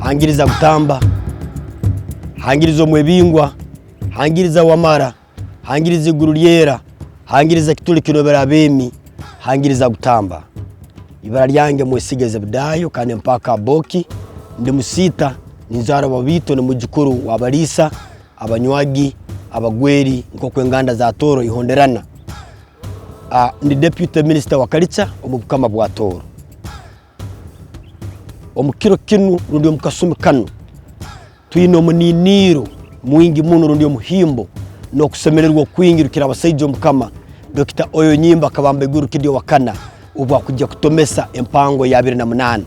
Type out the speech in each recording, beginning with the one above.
hangiriza gutamba, hangiriza omwebingwa, hangiriza wamara, hangiriza iguru lyera, hangiriza kituli kinobera abemi, hangiriza gutamba. Ibara lyange mwesigeze budayo kandi mpaka habwaki ndi musita ninzara babito ne mujukuru wabalisa abanywagi abagweri nko kwenganda za Tooro ihonderana. Ndi deputy minister wa Kalicha Bukama bwa Tooro. Omukiro kinu rundi omukasumi kanu tuyino muniniro mwingi muno rundi omuhimbo no kusemererwa kwingirukira abasaija Bukama Dr. Oyo Nyimba kabambe guru kidio wakana ubwa kujja kutomesa empango ya 28.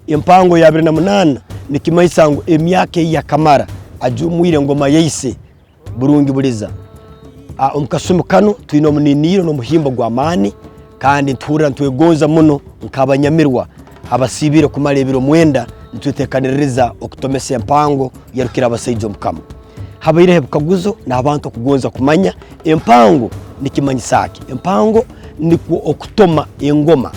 Empango ya 28 ni kimaisango emyake ya kamara ajumwire ngoma yaise burungi buliza. Omukasumi kanu tuyino muniniro no muhimbo gwa mani kandi ntura ntwegonza muno nkabanyamirwa abasibire kumara ebiro mwenda ntutekaniriza okutomesa empango yarukira abasaija Bukama. Habaire bukaguzo na abantu kugonza kumanya empango ni emanyisaaki. Empango ni okutoma engoma.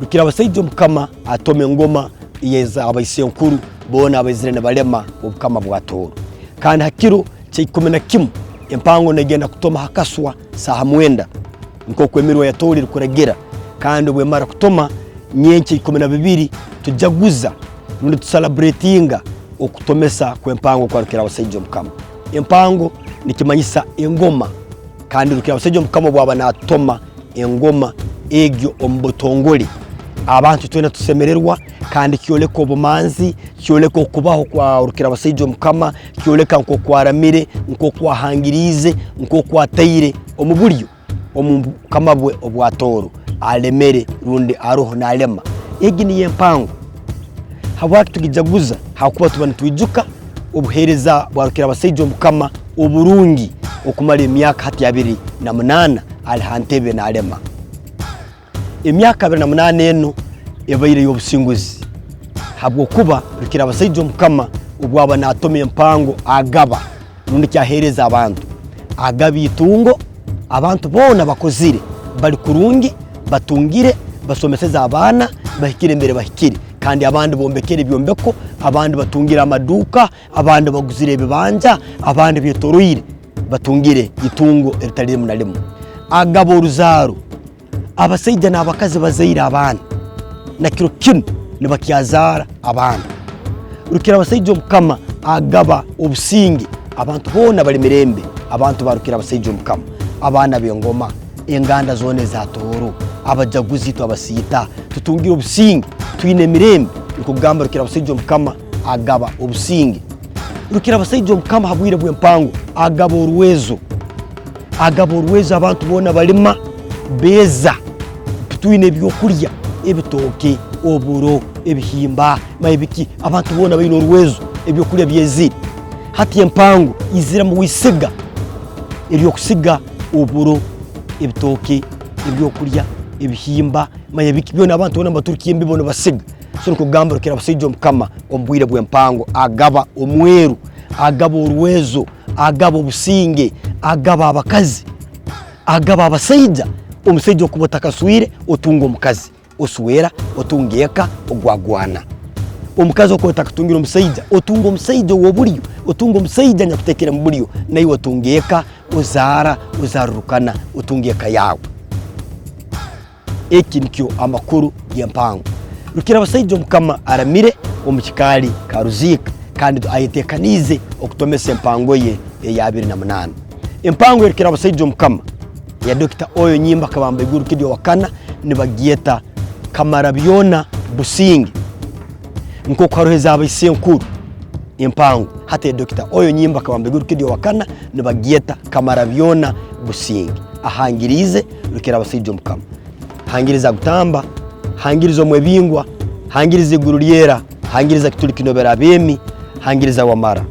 Rukira abasaija Bukama atome engoma yeza abayisenkuru bona abazire ne balema Bukama bwa Tooro. Kandi hakiro kye 11 empango negenda kutoma hakaswa saha mwenda nko kwemirwa ya Tooro kuregera kandi bwe mara kutoma nyenche 12 tujaguza nundi celebratinga okutomesa kwempango kwa rukira abasaija Bukama. Empango nikimanyisa engoma kandi rukira abasaija Bukama bwaba natoma engoma egyo ombotongoli abantu twena tusemererwa kandi kyoleka obumanzi kyoleka okubaho kwa rukira abasaija Bukama kyoleka nko kwaramire nko kwahangirize nko kwataire omubulyo omukama bwe obwa Tooro alemere rundi aroho na alema egi ni empango. Habwaki tugijaguza hakuba tubana twijuka obuhereza bwarukira abasaija Bukama oburungi okumara emyaka hati 28 alihantebe na alema. Emyaka 28 eno ebaire yobusinguzi habwo kuba rukira abasaija Bukama obwaba natome empango agaba rundi kyahereza abantu agabi itungo abantu bona bakozire bali kurungi batungire basomeseza abana bahikire mbere bahikire kandi abandi bombekere byombeko abandi batungira amaduka abandi baguzire ebibanja abandi byetoroire batungire itungo eritali munalimu agabo ruzaro abasaija n'abakazi bazaira abana na kiro kinu ne bakyazara abana. Rukira abasaija Bukama agaba obusingi abantu bona bali mirembe abantu barukira abasaija Bukama abana byengoma enganda zone za Tooro abajaguzi to abasita tutungira obusingi twine mirembe nikugamba rukira abasaija Bukama agaba obusingi. Rukira abasaija Bukama habwire bw'empango agaba oruwezo abantu bona balima beza twine byokulya ebitoke oburo ebihimba mayibiki abantu bona bayino oruwezo ebyokulya byezire hati empango izira mu wisiga ebyokusiga oburo ebitoke ebyokulya ebihimba mayibiki byona abantu bona baturukiye mbibono basiga so nikugamba rukira abasaija Bukama ombwire bw'empango agaba omweru agaba oruwezo agaba obusinge agaba abakazi agaba abasaija omusaija okubota kaswire otunga omukazi oswera otungeka ogwagwana omukazi okubota kutungira omusaija otunga omusaija wobulyo otunga omusaija nyakutekera mu bulyo nayo otungeka ozarukana otungeka yawe. Eki nikyo amakuru y'empango. Rukira abasaija Bukama aramire omukikali karuzika kandi ayitekanize okutomesa empango ye ya 28. Empango yerukira abasaija Bukama ya Dr. Oyo Nyimba kabambe guru kidio wakana nibagieta kamara byona busingi nko kwaroheza abayisenkuru empango hate Dr. Oyo Nyimba kabambe guru kidio wakana nibagieta kamara byona busingi ahangirize rukira abasaija Bukama hangiriza gutamba hangiriza omwebingwa hangiriza iguru lyera hangiriza kituli kinobera abemi hangiriza wamara.